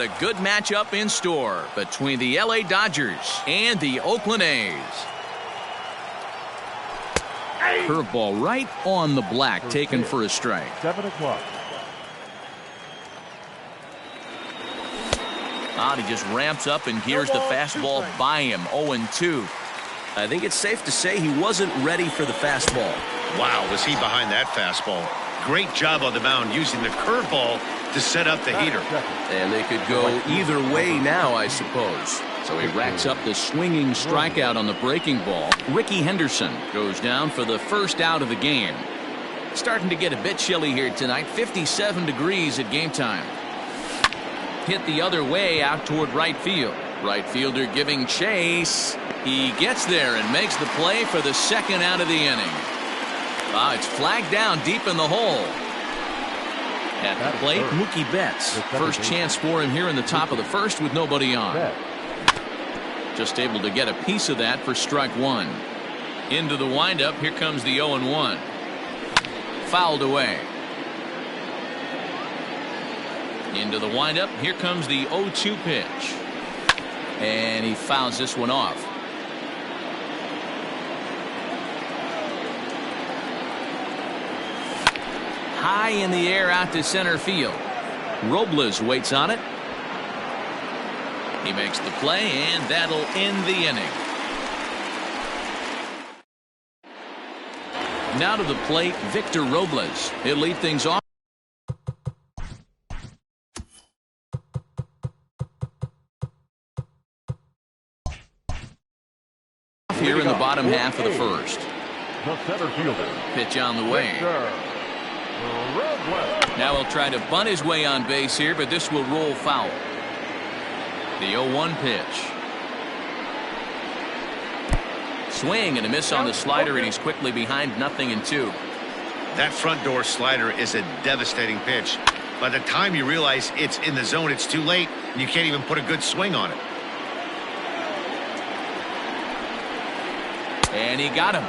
A good matchup in store between the LA Dodgers and the Oakland A's. Curveball right on the black, taken for a strike. 7 o'clock. He just ramps up and gears the fastball by him. 0-2. I think it's safe to say he wasn't ready for the fastball. Wow, was he behind that fastball. Great job on the mound using the curveball to set up the heater. And they could go either way now, I suppose. So he racks up the swinging strikeout on the breaking ball. Ricky Henderson goes down for the first out of the game. Starting to get a bit chilly here tonight. 57 degrees at game time. Hit the other way out toward right field. Right fielder giving chase. He gets there and makes the play for the second out of the inning. It's flagged down deep in the hole. At the plate, Mookie Betts. First chance for him here in the top of the first with nobody on. Just able to get a piece of that for strike one. Into the windup, here comes the 0-1. Fouled away. Into the windup, here comes the 0-2 pitch. And he fouls this one off. High in the air out to center field. Robles waits on it. He makes the play, and that'll end the inning. Now to the plate, Victor Robles. He'll lead things off. Here in the bottom half of the first. The center fielder. Pitch on the way. Now he'll try to bunt his way on base here, but this will roll foul. The 0-1 pitch. Swing and a miss on the slider, and he's quickly behind 0-2. That front door slider is a devastating pitch. By the time you realize it's in the zone, it's too late, and you can't even put a good swing on it. And he got him.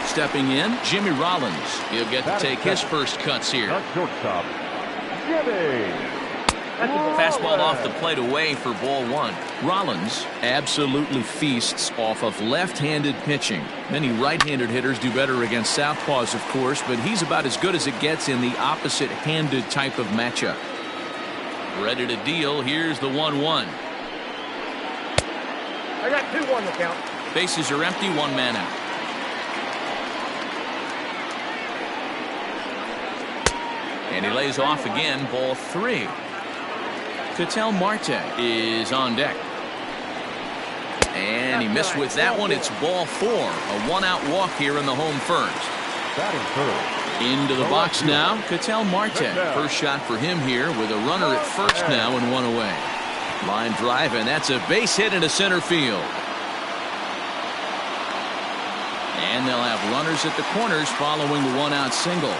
Stepping in, Jimmy Rollins. He'll get to take his first cuts here. Shortstop, Jimmy. Fastball off the plate away for ball one. Rollins absolutely feasts off of left-handed pitching. Many right-handed hitters do better against southpaws, of course, but he's about as good as it gets in the opposite-handed type of matchup. Ready to deal. Here's the 1-1. I got 2-1 to count. Bases are empty, one man out. And he lays off again, ball 3. Ketel Marte is on deck. And he missed with that one. It's ball 4. A one-out walk here in the home first. Into the box now, Ketel Marte. First shot for him here with a runner at first now and one away. Line drive, and that's a base hit into center field. And they'll have runners at the corners following the one-out single.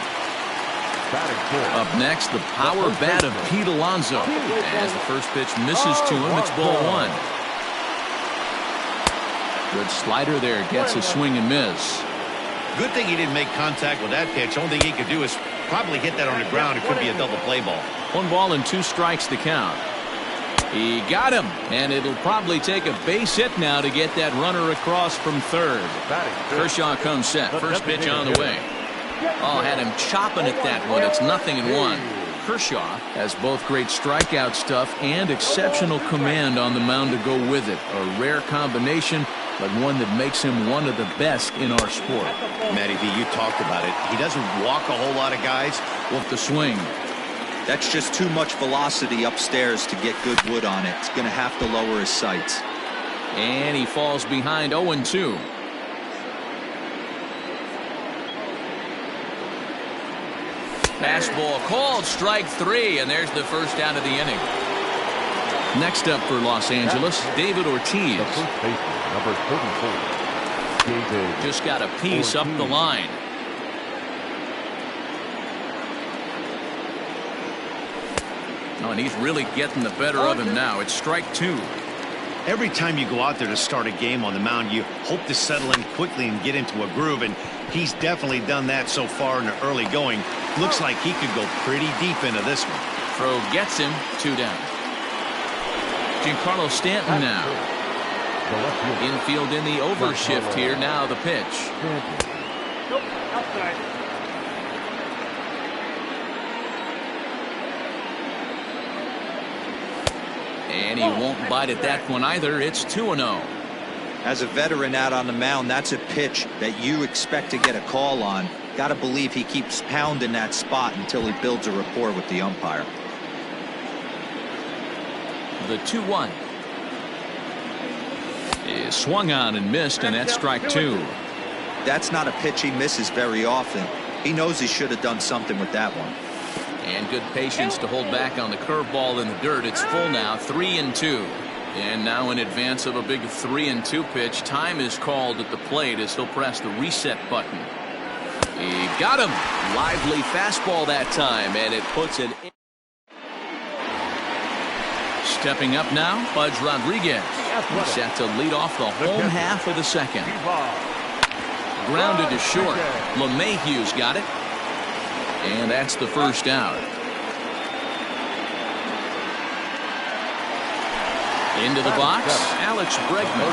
Up next, the power bat of Pete Alonso. As the first pitch misses to him, it's ball 1. Good slider there, gets a swing and miss. Good thing he didn't make contact with that pitch. Only thing he could do is probably hit that on the ground. It could be a double play ball. 1 ball and 2 strikes the count. He got him, and it'll probably take a base hit now to get that runner across from third. Kershaw comes set. First pitch on the way. Had him chopping at that one. It's 0-1. Kershaw has both great strikeout stuff and exceptional command on the mound to go with it. A rare combination, but one that makes him one of the best in our sport. Matty V, you talked about it. He doesn't walk a whole lot of guys. With the swing. That's just too much velocity upstairs to get good wood on it. It's going to have to lower his sights. And he falls behind 0-2. Fastball called, strike 3, and there's the first out of the inning. Next up for Los Angeles, David Ortiz. Number 34. Just got a piece up the line. And he's really getting the better of him now. It's strike 2. Every time you go out there to start a game on the mound, you hope to settle in quickly and get into a groove, and he's definitely done that so far in the early going. Looks like he could go pretty deep into this one. Throw gets him. 2 down. Giancarlo Stanton now. The left fielder. Infield in the overshift here. Now the pitch. Nope, outside. And he won't bite at that one either. It's 2-0. As a veteran out on the mound, that's a pitch that you expect to get a call on. Got to believe he keeps pounding that spot until he builds a rapport with the umpire. The 2-1 is swung on and missed, and that's strike 2. That's not a pitch he misses very often. He knows he should have done something with that one. And good patience to hold back on the curveball in the dirt. It's full now, 3-2. And now in advance of a big 3-2 pitch, time is called at the plate as he'll press the reset button. He got him. Lively fastball that time, and it puts it in. Stepping up now, Pudge Rodriguez. He's set to lead off the home half of the second. Grounded to short. LeMahieu's got it. And that's the first out. Into the box, Alex Bregman.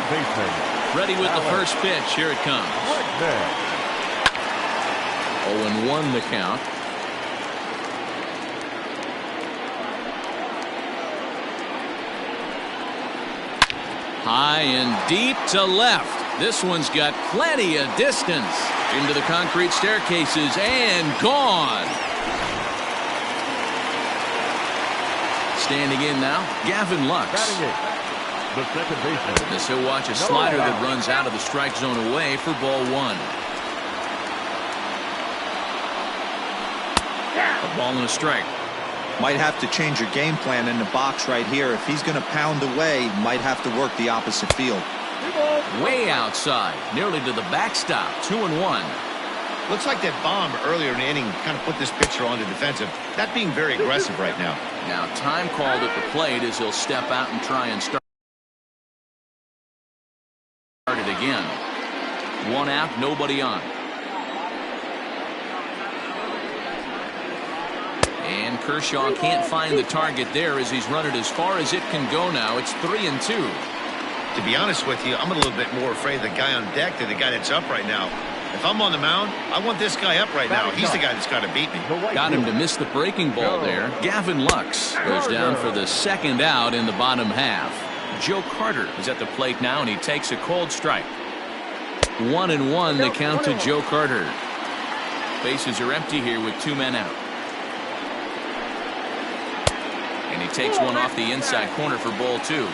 Ready with the first pitch. Here it comes. 0-1 the count. High and deep to left. This one's got plenty of distance. Into the concrete staircases and gone. Standing in now, Gavin Lux. The second baseman. As he'll watch a slider that runs out of the strike zone away for ball 1. A ball and a strike. Might have to change your game plan in the box right here. If he's going to pound away, might have to work the opposite field. Way outside, nearly to the backstop. 2-1. Looks like that bomb earlier in the inning kind of put this pitcher on the defensive. Not being very aggressive right now. Now time called at the plate as he'll step out and try and start it again. 1 out, nobody on. And Kershaw can't find the target there as he's run it as far as it can go now. It's 3-2. To be honest with you, I'm a little bit more afraid of the guy on deck than the guy that's up right now. If I'm on the mound, I want this guy up right now. He's the guy that's got to beat me. Got him to miss the breaking ball there. Gavin Lux goes down for the second out in the bottom half. Joe Carter is at the plate now, and he takes a cold strike. 1-1 the count to Joe Carter. Bases are empty here with 2 men out. And he takes one off the inside corner for ball 2.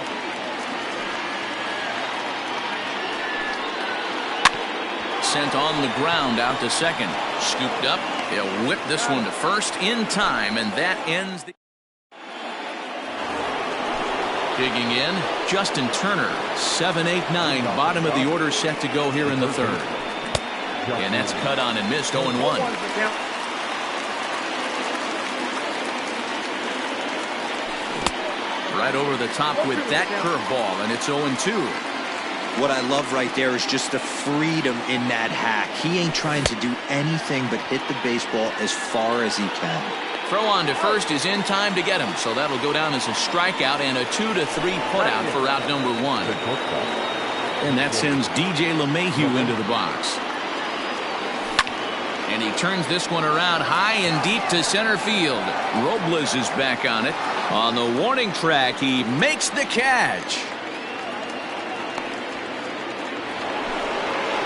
Sent on the ground out to second. Scooped up. He'll whip this one to first in time, and that ends the. Digging in, Justin Turner. 7-8-9, bottom of the order set to go here in the third. And that's cut on and missed. 0-1. Right over the top with that curveball, and it's 0-2. What I love right there is just the freedom in that hack. He ain't trying to do anything but hit the baseball as far as he can. Throw on to first is in time to get him, so that'll go down as a strikeout and a 2-3 putout for out number 1. And that sends DJ LeMahieu into the box. And he turns this one around high and deep to center field. Robles is back on it. On the warning track, he makes the catch.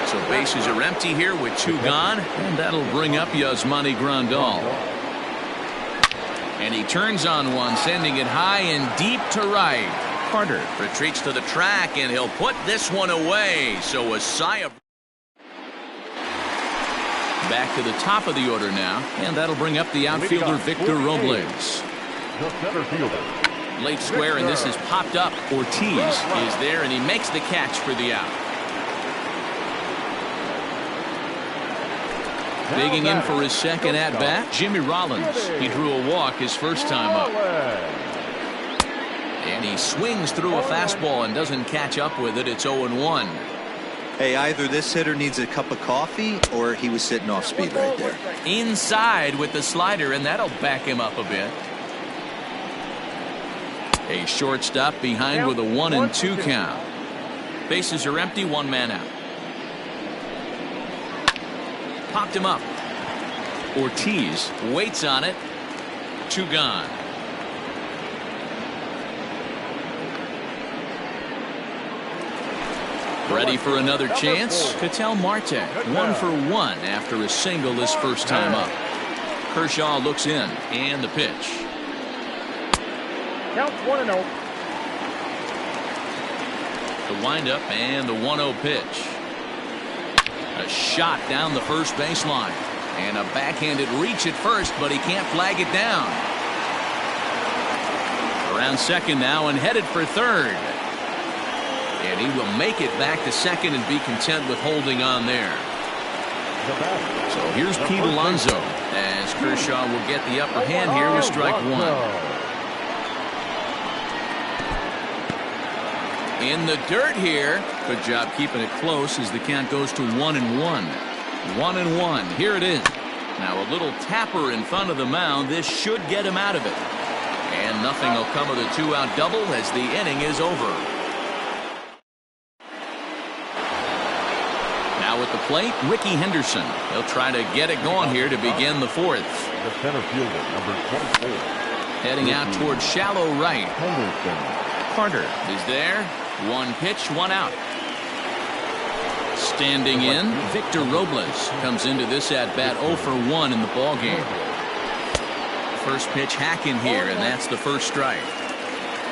So bases are empty here with 2 gone, and that'll bring up Yasmani Grandal. And he turns on one, sending it high and deep to right. Carter retreats to the track, and he'll put this one away. So a sigh of. Back to the top of the order now, and that'll bring up the outfielder Victor Robles. The center fielder. Late square, and this is popped up. Ortiz is there, and he makes the catch for the out. Digging in for his second at-bat, Jimmy Rollins. He drew a walk his first time up. And he swings through a fastball and doesn't catch up with it. It's 0-1. Hey, either this hitter needs a cup of coffee or he was sitting off speed right there. Inside with the slider, and that'll back him up a bit. A shortstop behind with a 1-2 count. Bases are empty, one man out. Popped him up. Ortiz waits on it. 2 gone. Ready for another chance? Ketel Marte 1 for 1 after a single his first time up. Kershaw looks in, and the pitch. Count 1-0. The windup and the 1-0 pitch. A shot down the first baseline. And a backhanded reach at first, but he can't flag it down. Around second now and headed for third. And he will make it back to second and be content with holding on there. So here's Pete Alonso as Kershaw will get the upper hand here with strike 1. In the dirt here. Good job keeping it close as the count goes to 1-1. 1-1. Here it is. Now a little tapper in front of the mound. This should get him out of it. And nothing will come of the 2-out double as the inning is over. Now at the plate, Ricky Henderson. He'll try to get it going here to begin the 4th. The center fielder, number 24. Heading out towards shallow right. Henderson. Carter is there. 1 pitch, 1 out. Standing in, Victor Robles comes into this at-bat 0 for 1 in the ballgame. First pitch hacking here, and that's the first strike.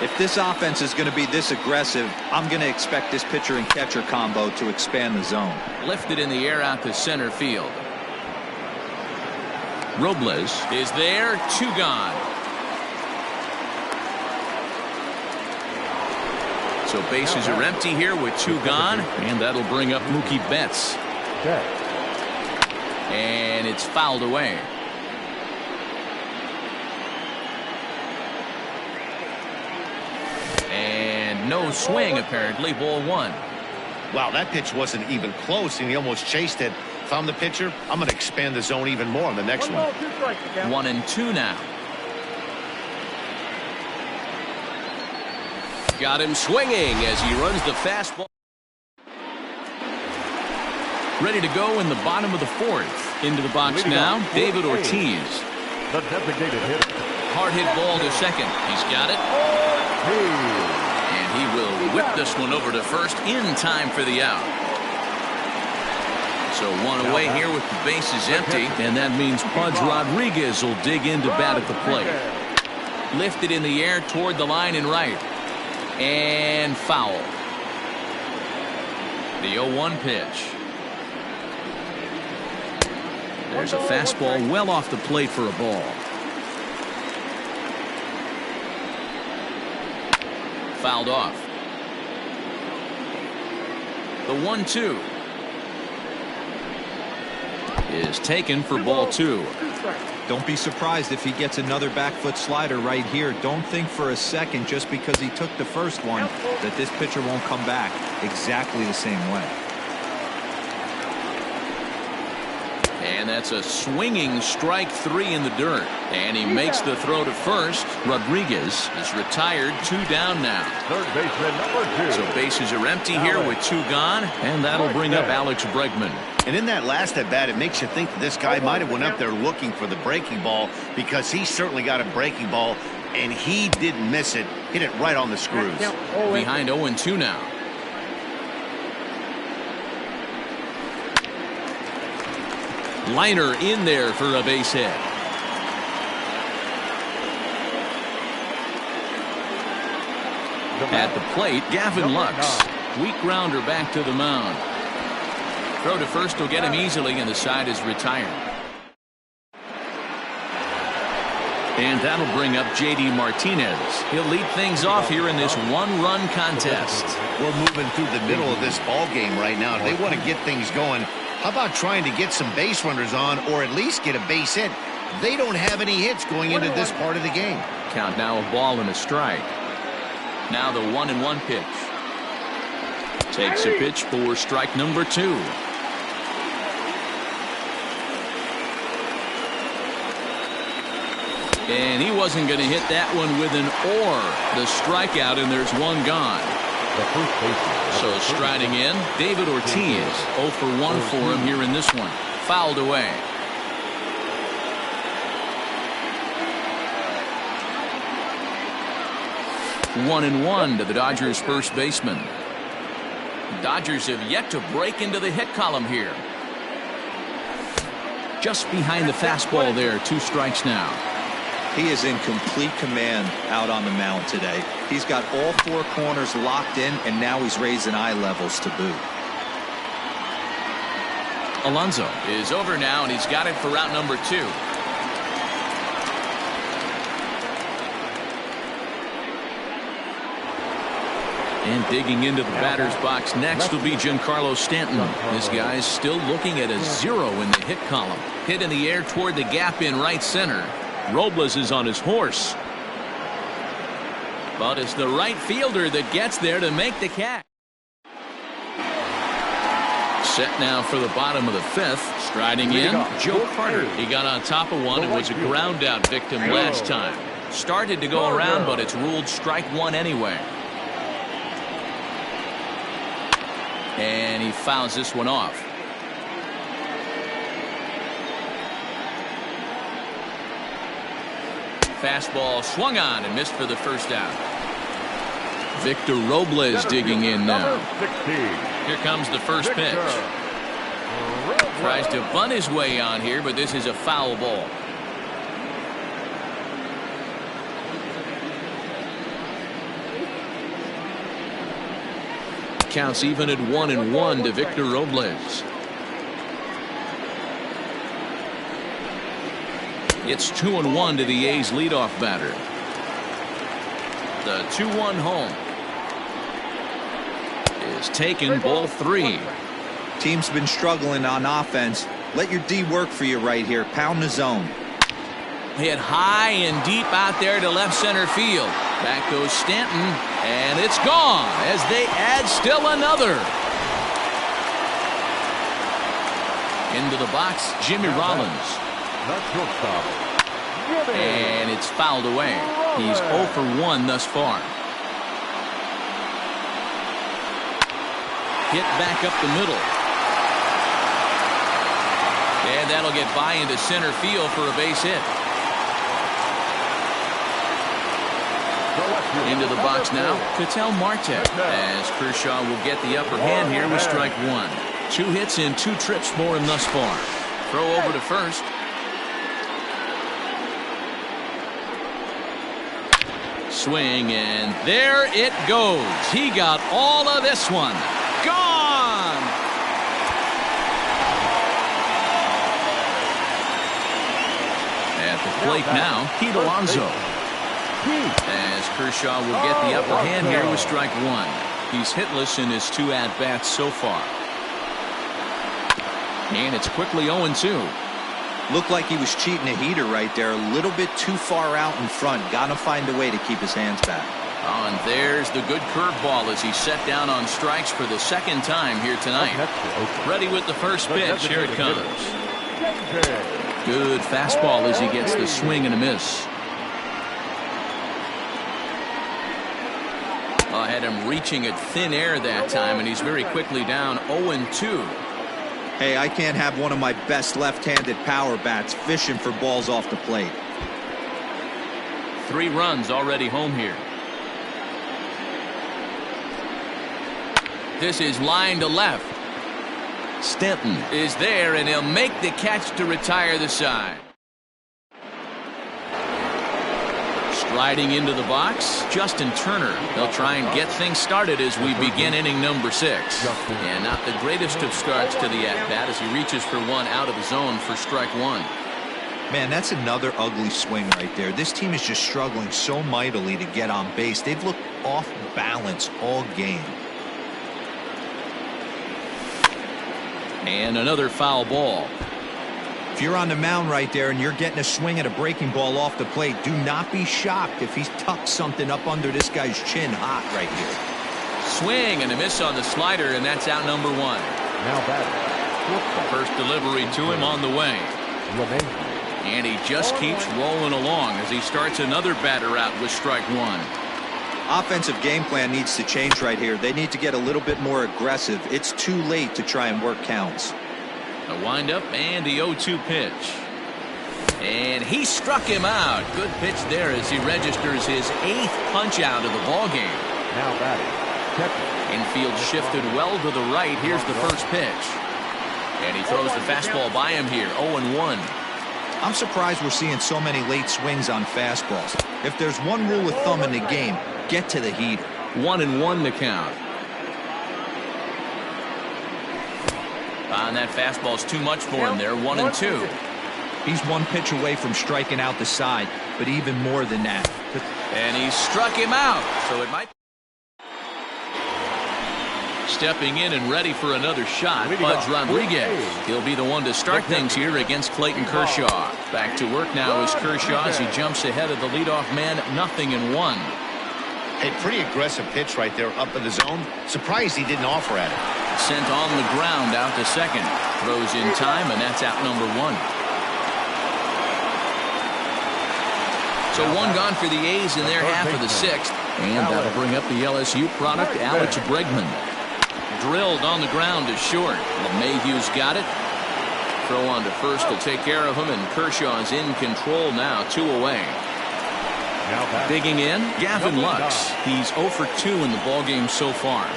If this offense is going to be this aggressive, I'm going to expect this pitcher and catcher combo to expand the zone. Lifted in the air out to center field. Robles is there, 2 gone. So bases are empty here with 2 gone, and that'll bring up Mookie Betts. And it's fouled away. And no swing apparently, ball 1. Wow, that pitch wasn't even close, and he almost chased it. If I'm the pitcher, I'm going to expand the zone even more on the next one. 1-2 now. Got him swinging as he runs the fastball. Ready to go in the bottom of the 4th. Into the box now, David Ortiz. The designated hitter. Hard hit ball to second. He's got it. And he will whip this one over to first in time for the out. So 1 away here with the bases empty. And that means Pudge Rodriguez will dig in to bat at the plate. Lifted in the air toward the line and right. And foul. The 0-1 pitch. There's a fastball well off the plate for a ball. Fouled off. The 1-2 is taken for ball 2. Don't be surprised if he gets another back foot slider right here. Don't think for a second just because he took the first one that this pitcher won't come back exactly the same way. And that's a swinging strike 3 in the dirt. And he makes the throw to first. Rodriguez is retired, 2 down now. Third baseman, number 2. So bases are empty here with 2 gone. And that'll bring up Alex Bregman. And in that last at-bat, it makes you think that this guy might have went up there looking for the breaking ball, because he certainly got a breaking ball, and he didn't miss it. Hit it right on the screws. Behind 0-2 now. Liner in there for a base hit. At the plate, Gavin Lux. Weak grounder back to the mound. Throw to first will get him easily, and the side is retired. And that'll bring up J.D. Martinez. He'll lead things off here in this 1-run contest. We're moving through the middle of this ball game right now. If they want to get things going, how about trying to get some base runners on, or at least get a base hit? They don't have any hits going into this part of the game. Count now a ball and a strike. Now the 1-1 pitch. Takes a pitch for strike number 2. And he wasn't going to hit that one with an or. The strikeout, and there's one gone. The first baseman. So striding in, David Ortiz. 0 for 1 for him here in this one. Fouled away. One and one to the Dodgers first baseman. The Dodgers have yet to break into the hit column here. Just behind the fastball there. 2 strikes now. He is in complete command out on the mound today. He's got all 4 corners locked in, and now he's raising eye levels to boot. Alonso is over now, and he's got it for route number 2. And digging into the batter's box next will be Giancarlo Stanton. This guy's still looking at a 0 in the hit column. Hit in the air toward the gap in right center. Robles is on his horse. But it's the right fielder that gets there to make the catch. Set now for the bottom of the 5th. Striding in, Joe Carter. He got on top of one and was a ground out victim last time. Started to go around, but it's ruled strike 1 anyway. And he fouls this one off. Fastball swung on and missed for the first out. Victor Robles digging in now. Here comes the first pitch. Tries to bunt his way on here, but this is a foul ball. Counts even at 1-1 to Victor Robles. It's 2-1 to the A's leadoff batter. The 2-1 home is taken, ball 3. Team's been struggling on offense. Let your D work for you right here. Pound the zone. Hit high and deep out there to left center field. Back goes Stanton, and it's gone as they add still another. Into the box, Jimmy Rollins. And it's fouled away. He's 0 for 1 thus far. Hit back up the middle. And that'll get by into center field for a base hit. Into the box now, Ketel Marte, as Kershaw will get the upper hand here with strike 1. 2 hits in 2 trips for him thus far. Throw over to first. Swing, and there it goes. He got all of this one. Gone! At the plate now, Pete Alonso. As Kershaw will get the upper hand here with strike 1. He's hitless in his 2 at-bats so far. And it's quickly 0-2. Looked like he was cheating a heater right there. A little bit too far out in front. Got to find a way to keep his hands back. Oh, and there's the good curveball as he's set down on strikes for the 2nd time here tonight. Ready with the first pitch. Here it comes. Good fastball as he gets the swing and a miss. I had him reaching at thin air that time, and he's very quickly down 0-2. Hey, I can't have one of my best left-handed power bats fishing for balls off the plate. 3 runs already home here. This is line to left. Stanton is there, and he'll make the catch to retire the side. Striding into the box, Justin Turner. They'll try and get things started as we begin inning number 6. And not the greatest of starts to the at-bat as he reaches for one out of the zone for strike 1. Man, that's another ugly swing right there. This team is just struggling so mightily to get on base. They've looked off balance all game. And another foul ball. If you're on the mound right there and you're getting a swing at a breaking ball off the plate, do not be shocked if he's tucked something up under this guy's chin hot right here. Swing and a miss on the slider, and that's out number 1. Now batting. First delivery to him on the way. And he just keeps rolling along as he starts another batter out with strike one. Offensive game plan needs to change right here. They need to get a little bit more aggressive. It's too late to try and work counts. A windup and the 0-2 pitch. And he struck him out. Good pitch there as he registers his 8th punch out of the ball game. Now batting, catcher. Infield shifted well to the right. Here's the first pitch. And he throws the fastball by him here. 0-1. I'm surprised we're seeing so many late swings on fastballs. If there's one rule of thumb in the game, get to the heater. 1-1 the count. And that fastball's too much for him there. 1-2. He's one pitch away from striking out the side, but even more than that. And he struck him out. So it might. Stepping in and ready for another shot, Pudge Rodriguez. He'll be the one to start things here against Clayton Kershaw. Back to work now is Kershaw as he jumps ahead of the leadoff man, 0-1. A pretty aggressive pitch right there up in the zone. Surprised he didn't offer at it. Sent on the ground out to second. Throws in time, and that's out number 1. So one gone for the A's in their half of the 6th. And that'll bring up the LSU product, Alex Bregman. Drilled on the ground to short. LeMahieu's got it. Throw on to first to take care of him, and Kershaw's in control now, 2 away. Digging in, Gavin Lux. He's 0 for 2 in the ballgame so far.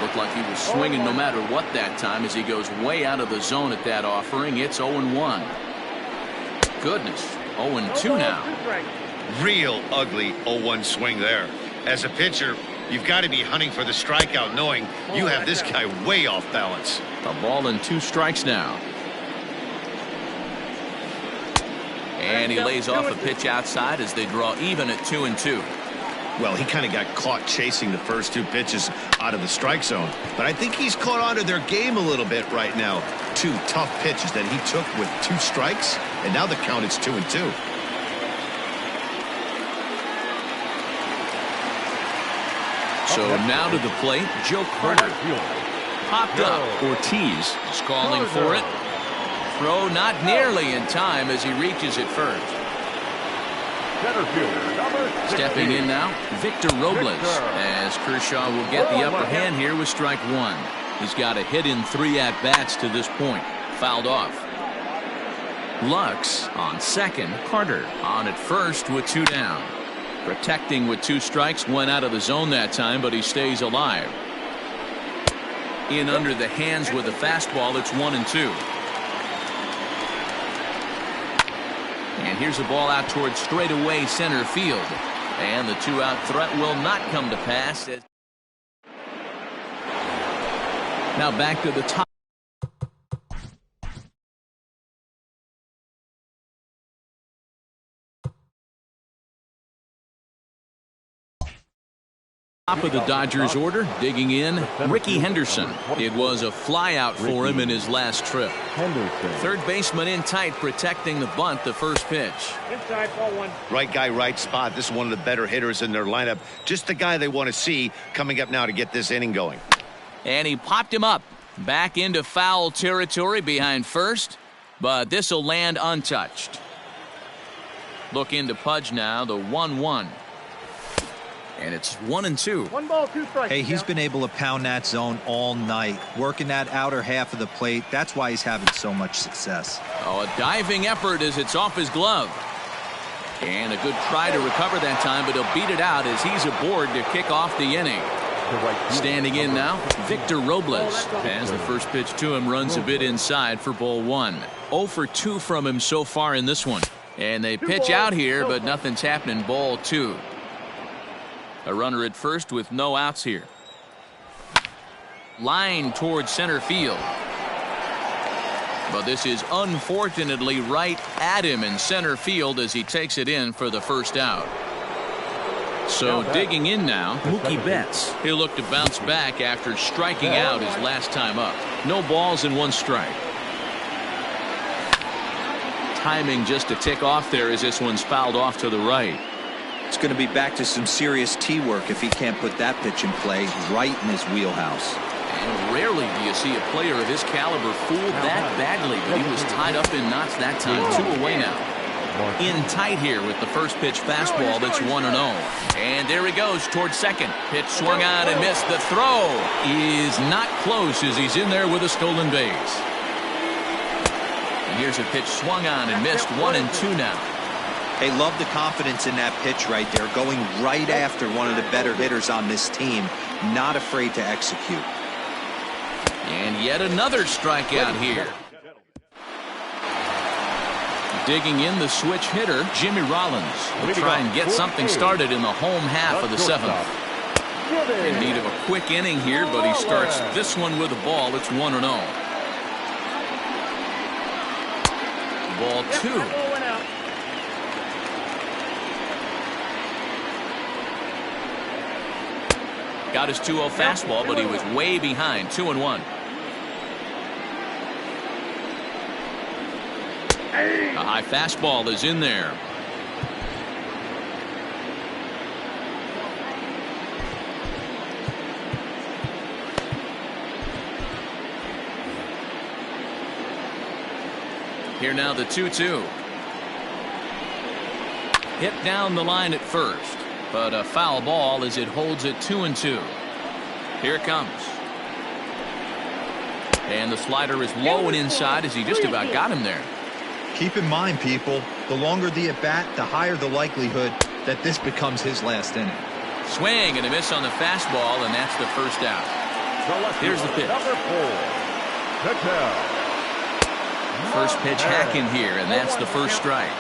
Looked like he was swinging no matter what that time as he goes way out of the zone at that offering. It's 0-1. Goodness, 0-2 now. Real ugly 0-1 swing there. As a pitcher, you've got to be hunting for the strikeout, knowing you have this guy way off balance. A ball and 2 strikes now. And he lays off a pitch outside as they draw even at 2-2. Well, he kind of got caught chasing the first 2 pitches out of the strike zone. But I think he's caught on to their game a little bit right now. 2 tough pitches that he took with 2 strikes, and now the count is 2-2. So now to the plate, Joe Carter. Popped up. Ortiz is calling for it. Throw not nearly in time as he reaches it first. Stepping in now, Victor Robles, as Kershaw will get the upper hand here with strike 1. He's got a hit in 3 at-bats to this point. Fouled off. Lux on second. Carter on at first with 2 down. Protecting with 2 strikes, went out of the zone that time, but he stays alive. In under the hands with a fastball, it's 1-2. And here's a ball out towards straightaway center field. And the 2-out threat will not come to pass. Now back to the top. Top of the Dodgers order, digging in, Ricky Henderson. It was a flyout for him in his last trip. Third baseman in tight, protecting the bunt, the first pitch. Inside, ball 1. Right guy, right spot. This is one of the better hitters in their lineup. Just the guy they want to see coming up now to get this inning going. And he popped him up. Back into foul territory behind first, but this will land untouched. Look into Pudge now, the 1-1. And it's 1-2. 1 ball, 2 strikes. Hey, he's been able to pound that zone all night, working that outer half of the plate. That's why he's having so much success. Oh, a diving effort as it's off his glove. And a good try to recover that time, but he'll beat it out as he's aboard to kick off the inning. Standing in now, Victor Robles. As the first pitch to him runs a bit inside for ball 1. 0 for 2 from him so far in this one. And they pitch out here, but nothing's happening. Ball 2. A runner at first with no outs here. Line towards center field. But this is unfortunately right at him in center field as he takes it in for the first out. So digging in now, Mookie Betts. He'll look to bounce back after striking out his last time up. No balls and 1 strike. Timing just to tick off there as this one's fouled off to the right. It's going to be back to some serious tee work if he can't put that pitch in play right in his wheelhouse. And rarely do you see a player of his caliber fooled that badly, but he was tied up in knots that time. 2 away now. In tight here with the first pitch fastball that's 1-0. And there he goes towards second. Pitch swung on and missed. The throw is not close as he's in there with a stolen base. And here's a pitch swung on and missed. 1-2 now. Hey, love the confidence in that pitch right there. Going right after one of the better hitters on this team. Not afraid to execute. And yet another strikeout here. Digging in the switch hitter, Jimmy Rollins will try and get something started in the home half of the 7th. In need of a quick inning here, but he starts this one with a ball. It's 1-0. Ball 2. Got his 2-0 fastball, but he was way behind. 2-1. A high fastball is in there. Here now the 2-2. Hit down the line at first, but a foul ball as it holds it 2-2. Here it comes. And the slider is low and inside as he just about got him there. Keep in mind, people, the longer the at-bat, the higher the likelihood that this becomes his last inning. Swing and a miss on the fastball, and that's the first out. Here's the pitch. First pitch hacking here, and that's the first strike.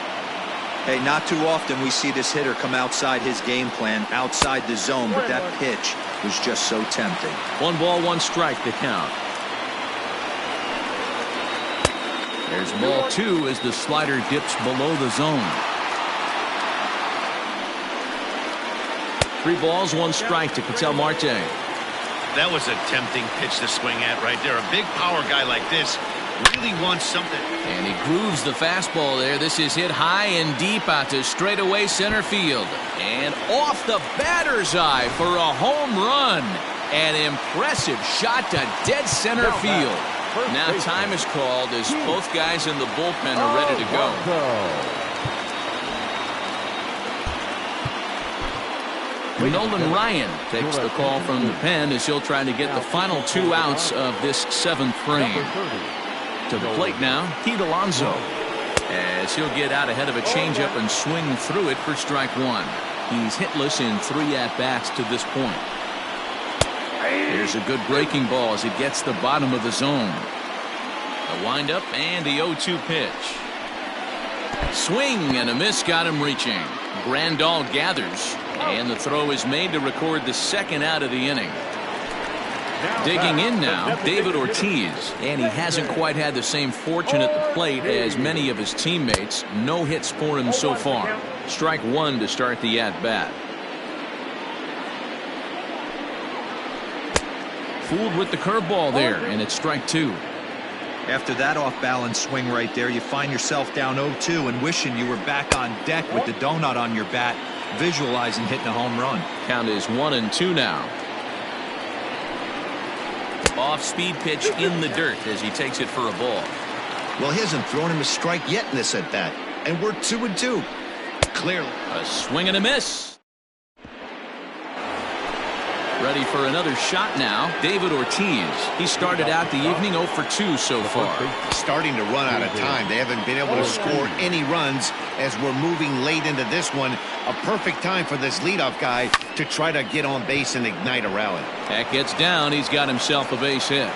Hey, not too often we see this hitter come outside his game plan, outside the zone, but that pitch was just so tempting. 1 ball, 1 strike to count. There's ball 2 as the slider dips below the zone. 3 balls, 1 strike to Ketel Marte. That was a tempting pitch to swing at right there. A big power guy like this really wants something. And he grooves the fastball there. This is hit high and deep out to straightaway center field. And off the batter's eye for a home run. An impressive shot to dead center field. Now time is called as both guys in the bullpen are ready to go. Nolan Ryan takes the call from the pen as he'll try to get the final 2 outs of this 7th frame. To the plate now, Pete Alonso, as he'll get out ahead of a changeup and swing through it for strike 1. He's hitless in 3 at-bats to this point. Here's a good breaking ball as it gets the bottom of the zone. A windup and the 0-2 pitch. Swing and a miss got him reaching. Grandal gathers, and the throw is made to record the 2nd out of the inning. Digging in now, David Ortiz, and he hasn't quite had the same fortune at the plate as many of his teammates. No hits for him so far. Strike 1 to start the at-bat. Fooled with the curveball there, and it's strike 2. After that off-balance swing right there, you find yourself down 0-2 and wishing you were back on deck with the donut on your bat, visualizing hitting a home run. Count is 1-2 now. Off-speed pitch in the dirt as he takes it for a ball. Well, he hasn't thrown him a strike yet in this at-bat, and we're 2-2. Clearly. A swing and a miss. Ready for another shot now, David Ortiz. He started out the evening 0 for 2 so far. Starting to run out of time. They haven't been able to score any runs as we're moving late into this one. A perfect time for this leadoff guy to try to get on base and ignite a rally. That gets down. He's got himself a base hit.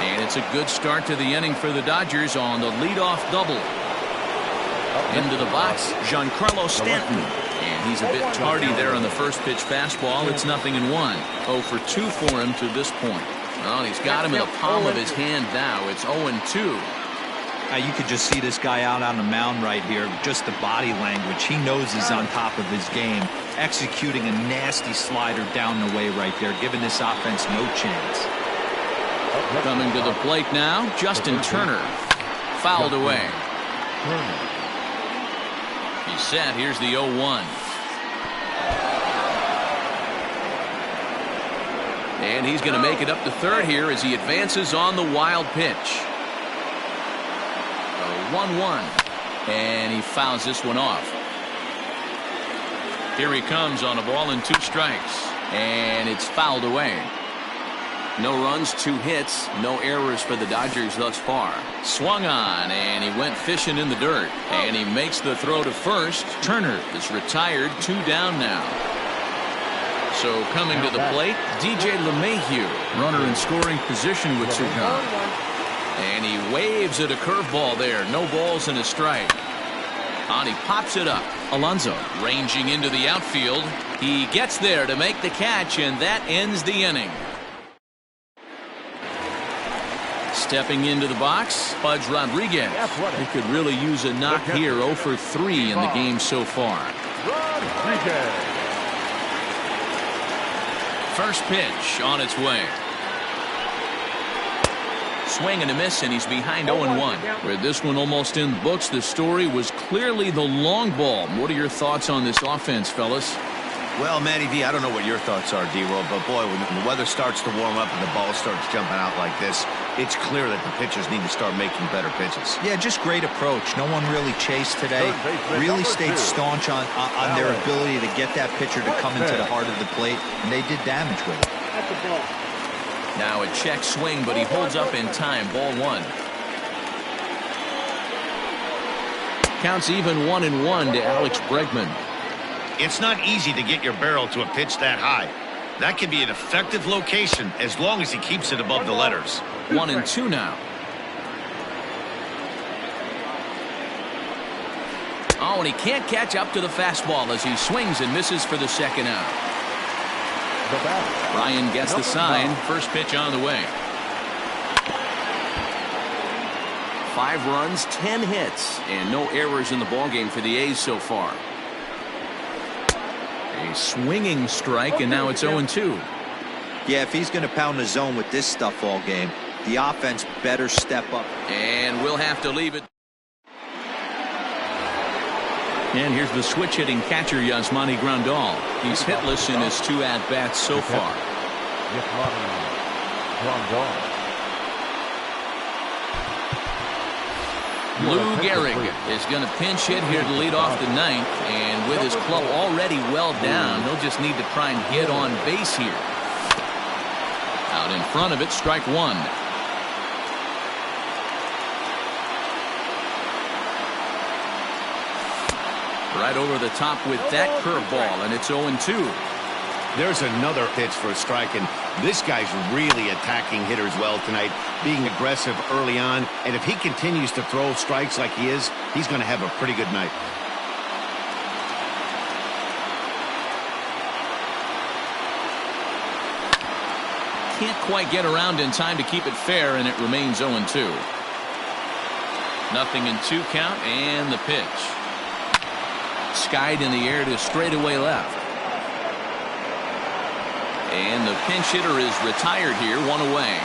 And it's a good start to the inning for the Dodgers on the leadoff double. Into the box, Giancarlo Stanton. And he's a bit tardy there on the first pitch fastball. It's 0-1. 0 for 2 for him to this point. Well, he's got him in the palm of his hand now. It's 0-2. You could just see this guy out on the mound right here. Just the body language. He knows he's on top of his game. Executing a nasty slider down the way right there, giving this offense no chance. Coming to the plate now, Justin Turner. Fouled away. He's set. Here's the 0-1. And he's going to make it up to third here as he advances on the wild pitch. 1-1. And he fouls this one off. Here he comes on a ball and 2 strikes. And it's fouled away. No runs, 2 hits, no errors for the Dodgers thus far. Swung on, and he went fishing in the dirt. And he makes the throw to first. Turner is retired, 2 down now. So coming to the plate, DJ LeMahieu, runner in scoring position with 2 gone. And he waves at a curveball there. No balls and a strike. And he pops it up. Alonso ranging into the outfield. He gets there to make the catch, and that ends the inning. Stepping into the box, Pudge Rodriguez. He could really use a knock here. 0 for 3 in the game so far. First pitch on its way. Swing and a miss, and he's behind 0-1. With this one almost in the books, the story was clearly the long ball. What are your thoughts on this offense, fellas? Well, Matty V, I don't know what your thoughts are, D-Roll, but boy, when the weather starts to warm up and the ball starts jumping out like this, it's clear that the pitchers need to start making better pitches. Yeah, just great approach. No one really chased today. Really stayed staunch on their ability to get that pitcher to come into the heart of the plate, and they did damage with it. Now a check swing, but he holds up in time. Ball 1. Counts even 1-1 to Alex Bregman. It's not easy to get your barrel to a pitch that high. That can be an effective location as long as he keeps it above the letters. 1-2 now. Oh, and he can't catch up to the fastball as he swings and misses for the second out. Ryan gets the sign. First pitch on the way. 5 runs, 10 hits, and no errors in the ballgame for the A's so far. A swinging strike, and now it's 0-2. Yeah, if he's going to pound the zone with this stuff all game, the offense better step up. And we'll have to leave it. And here's the switch-hitting catcher, Yasmani Grandal. He's hitless in his 2 at-bats so far. Lou Gehrig is going to pinch hit here to lead off the 9th, and with his club already well down, he'll just need to try and get on base here. Out in front of it, strike 1. Right over the top with that curveball, and it's 0-2. There's another pitch for a strike, and this guy's really attacking hitters well tonight, being aggressive early on, and if he continues to throw strikes like he is, he's going to have a pretty good night. Can't quite get around in time to keep it fair, and it remains 0-2. Nothing in 2 count, and the pitch. Skied in the air to straightaway left. And the pinch hitter is retired here, 1 away.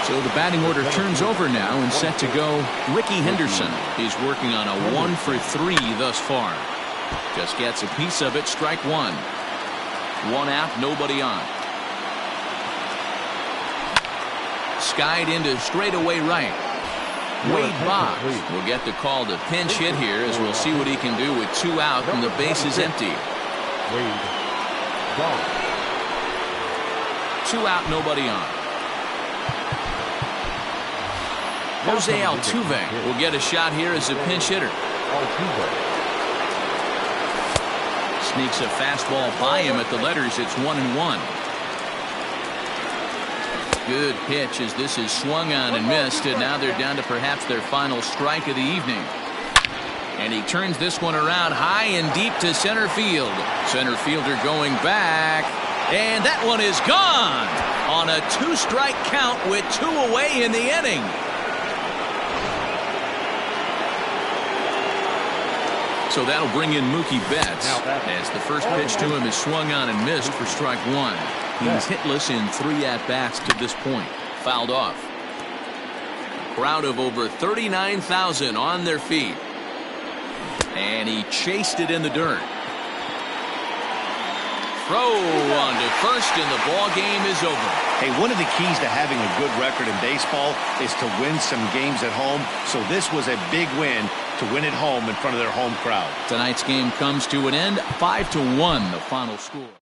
So the batting order turns over now and set to go Ricky Henderson. He's working on a 1 for 3 thus far. Just gets a piece of it, strike 1. 1 out, nobody on. Skied into straightaway right. Wade Boggs will get the call to pinch hit here as we'll see what he can do with 2 out and the base is empty. 2 out, nobody on. Jose Altuve will get a shot here as a pinch hitter. Sneaks a fastball by him at the letters. It's 1-1. Good pitch as this is swung on and missed, and now they're down to perhaps their final strike of the evening. And he turns this one around high and deep to center field. Center fielder going back, and that one is gone on a 2-strike count with 2 away in the inning. So that'll bring in Mookie Betts as the first pitch to him is swung on and missed for strike 1. He's hitless in 3 at-bats to this point. Fouled off. Crowd of over 39,000 on their feet. And he chased it in the dirt. throw on to first, and the ball game is over. Hey, one of the keys to having a good record in baseball is to win some games at home. So this was a big win to win at home in front of their home crowd. Tonight's game comes to an end, 5-1, the final score.